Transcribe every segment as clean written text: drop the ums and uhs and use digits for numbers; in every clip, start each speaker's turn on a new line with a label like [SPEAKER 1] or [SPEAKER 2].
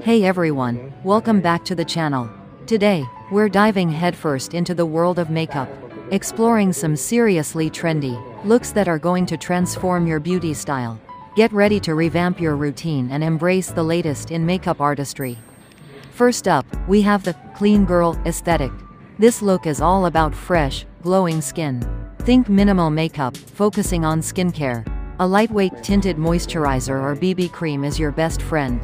[SPEAKER 1] Hey everyone, welcome back to the channel. Today, we're diving headfirst into the world of makeup, exploring some seriously trendy looks that are going to transform your beauty style. Get ready to revamp your routine and embrace the latest in makeup artistry. First up, we have the clean girl aesthetic. This look is all about fresh, glowing skin. Think minimal makeup, focusing on skincare. A lightweight tinted moisturizer or BB cream is your best friend,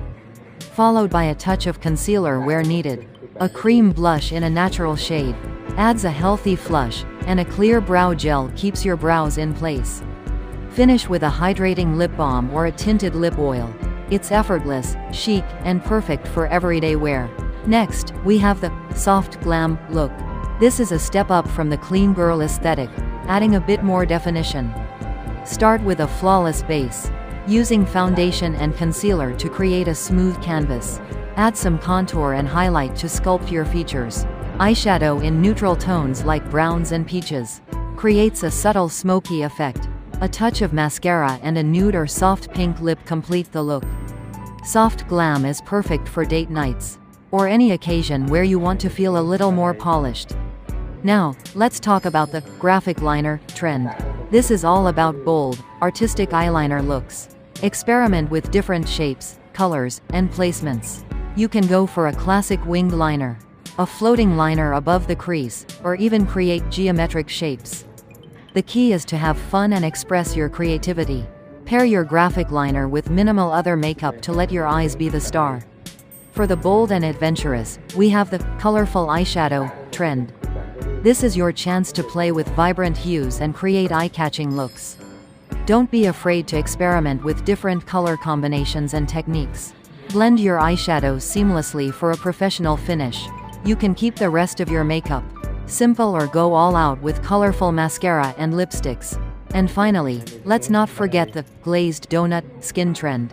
[SPEAKER 1] followed by a touch of concealer where needed. A cream blush in a natural shade adds a healthy flush, and a clear brow gel keeps your brows in place. Finish with a hydrating lip balm or a tinted lip oil. It's effortless, chic, and perfect for everyday wear. Next, we have the soft glam look. This is a step up from the clean girl aesthetic, adding a bit more definition. Start with a flawless base, using foundation and concealer to create a smooth canvas. Add some contour and highlight to sculpt your features. Eyeshadow in neutral tones like browns and peaches creates a subtle smoky effect. A touch of mascara and a nude or soft pink lip complete the look. Soft glam is perfect for date nights, or any occasion where you want to feel a little more polished. Now, let's talk about the graphic liner trend. This is all about bold, artistic eyeliner looks. Experiment with different shapes, colors, and placements. You can go for a classic winged liner, a floating liner above the crease, or even create geometric shapes. The key is to have fun and express your creativity. Pair your graphic liner with minimal other makeup to let your eyes be the star. For the bold and adventurous, we have the colorful eyeshadow trend. This is your chance to play with vibrant hues and create eye-catching looks. Don't be afraid to experiment with different color combinations and techniques. Blend your eyeshadows seamlessly for a professional finish. You can keep the rest of your makeup simple or go all out with colorful mascara and lipsticks. And finally, let's not forget the glazed donut skin trend.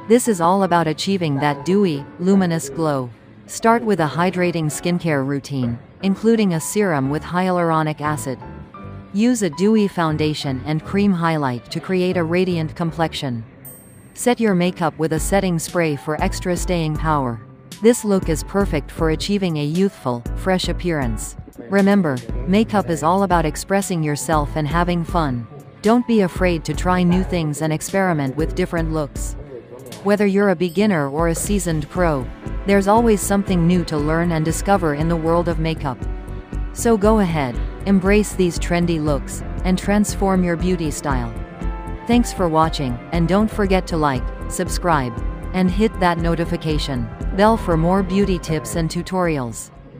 [SPEAKER 1] This is all about achieving that dewy, luminous glow. Start with a hydrating skincare routine, including a serum with hyaluronic acid. Use a dewy foundation and cream highlight to create a radiant complexion. Set your makeup with a setting spray for extra staying power. This look is perfect for achieving a youthful, fresh appearance. Remember, makeup is all about expressing yourself and having fun. Don't be afraid to try new things and experiment with different looks. Whether you're a beginner or a seasoned pro, there's always something new to learn and discover in the world of makeup. So go ahead, embrace these trendy looks, and transform your beauty style. Thanks for watching, and don't forget to like, subscribe, and hit that notification bell for more beauty tips and tutorials.